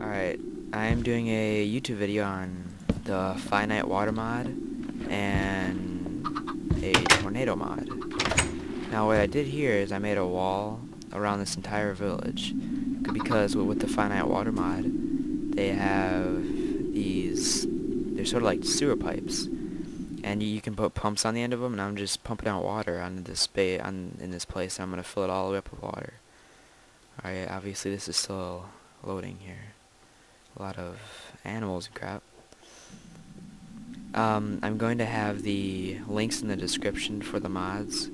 Alright, I am doing a YouTube video on the Finite water mod and a tornado mod. Now what I did here is I made a wall around this entire village because with the Finite water mod they have these, they're sort of like sewer pipes, and you can put pumps on the end of them, and I'm just pumping out water onto this in this place, and I'm going to fill it all the way up with water. Alright, obviously this is still loading here. A lot of animals and crap. I'm going to have the links in the description for the mods.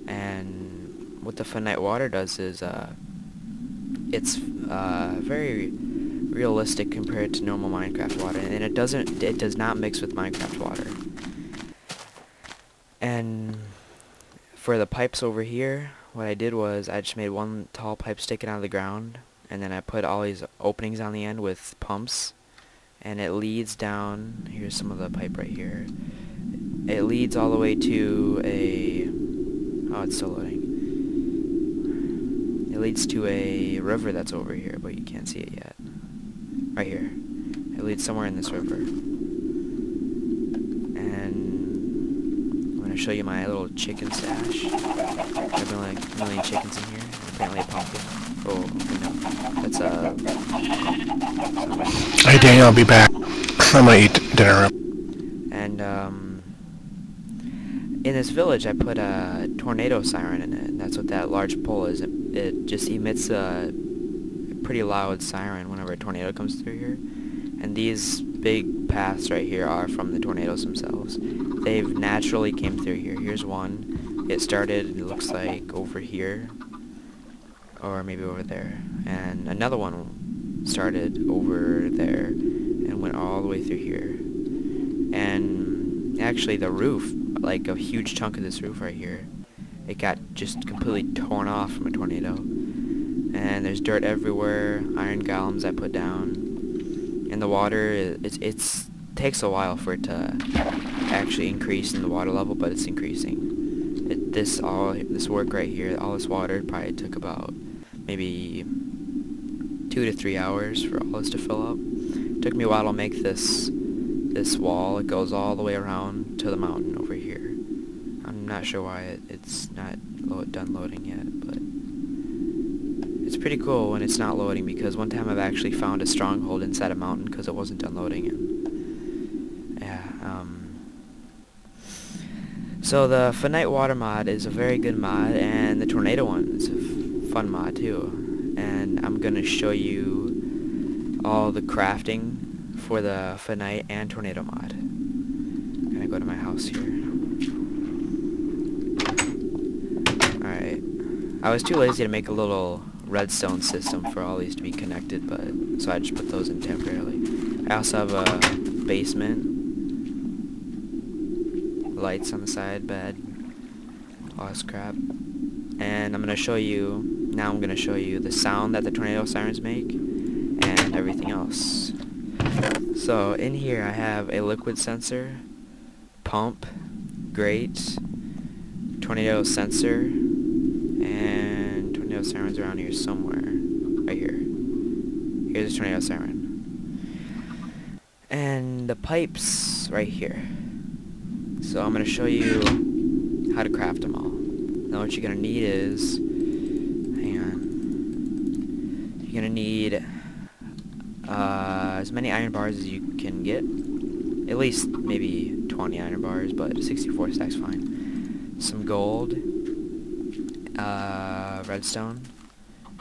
And what the Finite water does is it's very realistic compared to normal Minecraft water, and it does not mix with Minecraft water. And for the pipes over here, what I did was I just made one tall pipe sticking out of the ground, and then I put all these openings on the end with pumps, and it leads down. Here's some of the pipe right here. It leads all the way to a, oh, it's still loading. It leads to a river that's over here, but you can't see it yet. Right here. It leads somewhere in this river. And I'm going to show you my little chicken stash. I've been like a million chickens in here, and apparently a pumpkin. Oh, okay, no. That's Hey Daniel, I'll be back. I'm gonna eat dinner. And in this village I put a tornado siren in it, and that's what that large pole is. It just emits a pretty loud siren whenever a tornado comes through here. And these big paths right here are from the tornadoes themselves. They've naturally came through here. Here's one. It started, it looks like, over here. Or maybe over there. And another one started over there and went all the way through here. And actually the roof, like a huge chunk of this roof right here, it got just completely torn off from a tornado. And there's dirt everywhere, iron golems I put down. And the water, it takes a while for it to actually increase in the water level, but it's increasing. This work right here, all this water probably took about maybe 2 to 3 hours for all this to fill up. It took me a while to make this wall. It goes all the way around to the mountain over here. I'm not sure why it's not done loading yet, but it's pretty cool when it's not loading, because one time I've actually found a stronghold inside a mountain because it wasn't done loading. And yeah, so the Finite water mod is a very good mod, and the tornado one is a fun mod too. And I'm gonna show you all the crafting for the Finite and tornado mod. I'm gonna go to my house here. Alright, I was too lazy to make a little redstone system for all these to be connected, so I just put those in temporarily. I also have a basement, lights on the side, bed, all this crap. And I'm gonna show you the sound that the tornado sirens make and everything else. So in here I have a liquid sensor, pump, grate, tornado sensor, and tornado sirens around here somewhere. Right here. Here's a tornado siren. And the pipes right here. So I'm gonna show you how to craft them all. Now what you're gonna need is, hang on, you're gonna need as many iron bars as you can get. At least maybe 20 iron bars, but 64 stacks fine. Some gold, redstone,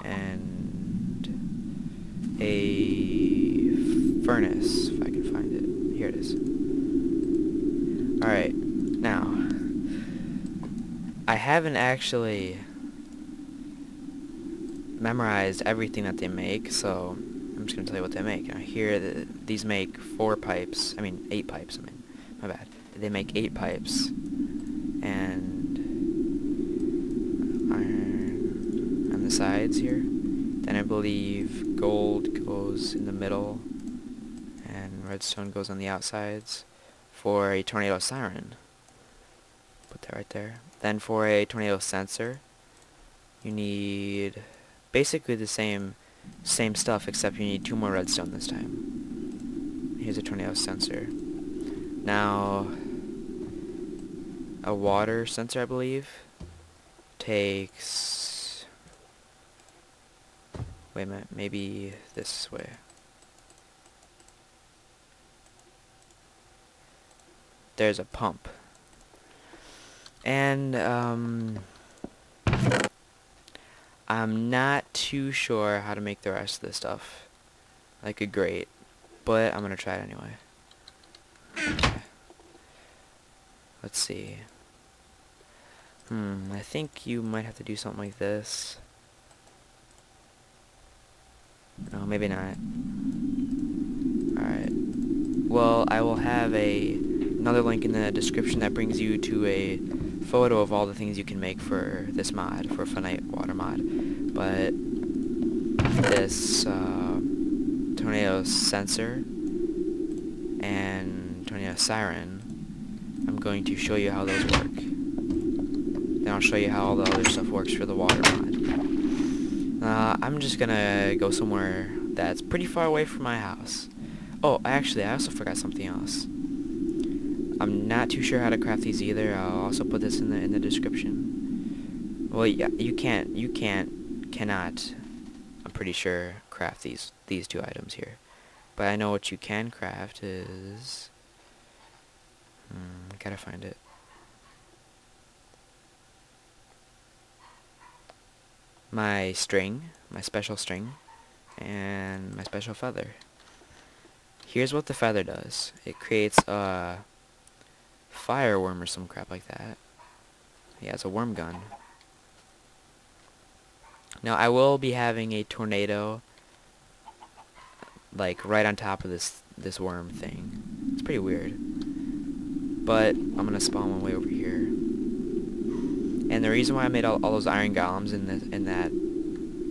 and a furnace, if I can find it. Here it is. Alright, now, I haven't actually memorized everything that they make, so I'm just going to tell you what they make. Now here, these make 8 pipes, my bad. They make 8 pipes, and iron on the sides here. Then I believe gold goes in the middle, and redstone goes on the outsides for a tornado siren. Put that right there. Then for a tornado sensor, you need basically the same Same stuff, except you need 2 more redstone this time. Here's a tornado sensor. Now, a water sensor, I believe, takes... Wait a minute, maybe this way. There's a pump. And, I'm not too sure how to make the rest of this stuff like a grate, but I'm gonna try it anyway. Okay. Let's see. I think you might have to do something like this. No, maybe not. Alright. Well, I will have another link in the description that brings you to a photo of all the things you can make for this mod, for Finite water mod. But this tornado sensor and tornado siren, I'm going to show you how those work. Then I'll show you how all the other stuff works for the water mod. I'm just gonna go somewhere that's pretty far away from my house. Oh, actually, I also forgot something else. I'm not too sure how to craft these either. I'll also put this in the description. Well, yeah, you cannot, I'm pretty sure, craft these 2 items here. But I know what you can craft is... gotta find it. My string, my special string, and my special feather. Here's what the feather does. It creates a fire worm or some crap like that. Yeah, it's a worm gun. Now I will be having a tornado like right on top of this worm thing. It's pretty weird. But I'm gonna spawn one way over here. And the reason why I made all those iron golems in that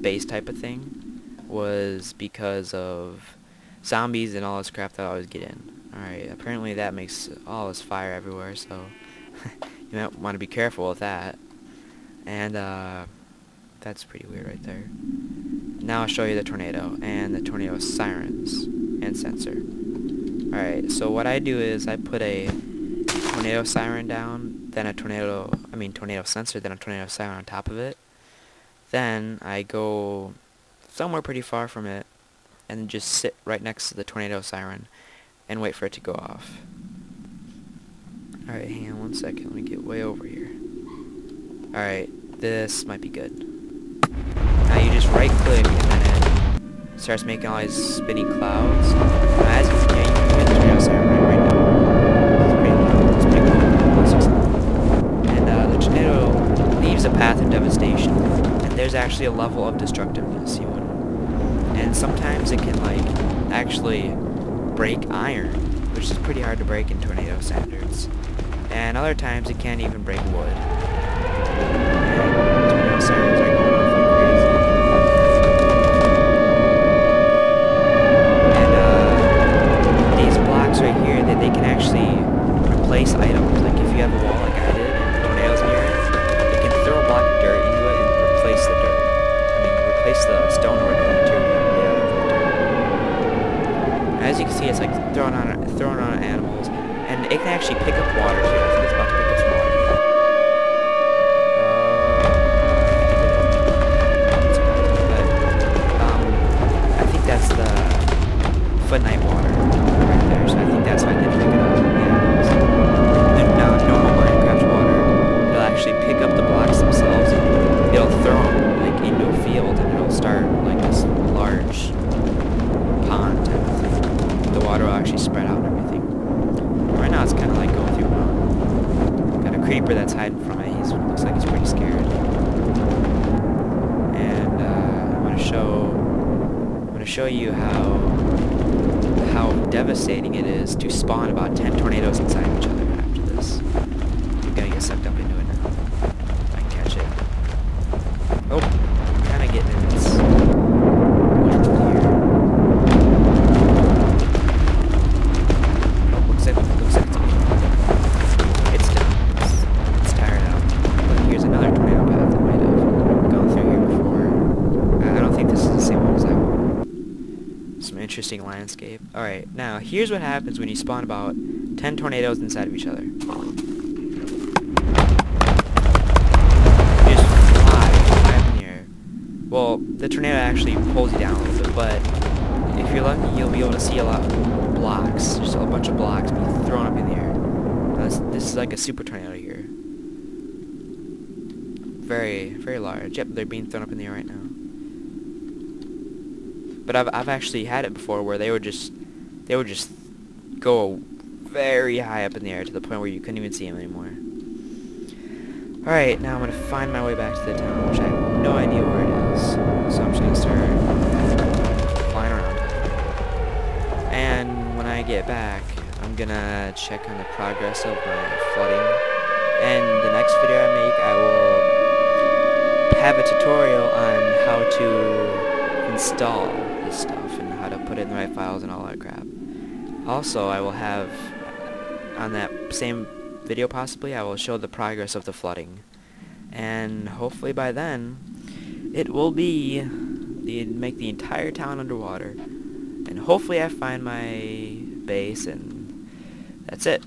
base type of thing was because of zombies and all this crap that I always get in. Alright, apparently that makes all this fire everywhere, so you might want to be careful with that. And that's pretty weird right there. Now I'll show you the tornado and the tornado sirens and sensor. Alright, so what I do is I put a tornado siren down, then a tornado sensor, then a tornado siren on top of it. Then I go somewhere pretty far from it and just sit right next to the tornado siren and wait for it to go off. Alright, hang on one second, let me get way over here. Alright, this might be good. Now you just right click and then it starts making all these spinny clouds. Now as you can get the tornado siren right now. It's pretty cool. It's cool. And the tornado leaves a path of devastation. And there's actually a level of destructiveness. And sometimes it can like actually break iron, which is pretty hard to break in tornado standards. And other times it can't even break wood. And tornado sirens are going off like crazy. And these blocks right here, they can actually replace items. Like if you have a wall like I did and the tornado's near it, it can throw a block of dirt into it and replace the dirt. Replace the stone or the material. As you can see, it's like throwing on animals, and it can actually pick up water too. I think it's about to pick up some water. I think that's the Finite water right there. So I think that's why I didn't pick it up. Yeah. No normal Minecraft water. It'll actually pick up the blocks themselves, and it'll throw them like into a field, and it'll start like this large pond type of thing. The water will actually spread out and everything. Right now it's kind of like going through got a creeper that's hiding from it. He looks like he's pretty scared. And I'm gonna show you how devastating it is to spawn about 10 tornadoes inside each other after this. I'm gonna get sucked up into it now. If I can catch it. Oh, kind of getting in this wind here. Oh, looks like it's done. It's tired out. But here's another tornado path that might have gone through here before. I don't think this is the same one as that one. Some interesting landscape. Alright, now here's what happens when you spawn about 10 tornadoes inside of each other. You just fly up in the air. Well, the tornado actually pulls you down a little bit, but if you're lucky, you'll be able to see a lot of blocks. Just a bunch of blocks being thrown up in the air. Now, this is like a super tornado here. Very, very large. Yep, they're being thrown up in the air right now. But I've actually had it before where they would just go very high up in the air to the point where you couldn't even see them anymore. Alright, now I'm gonna find my way back to the town, which I have no idea where it is. So I'm just gonna start flying around. And when I get back, I'm gonna check on the progress of my flooding. And the next video I make, I will have a tutorial on how to install this stuff and how to put it in the right files and all that crap. Also, I will have, on that same video possibly, I will show the progress of the flooding. And hopefully by then, it will be, make the entire town underwater. And hopefully I find my base, and that's it.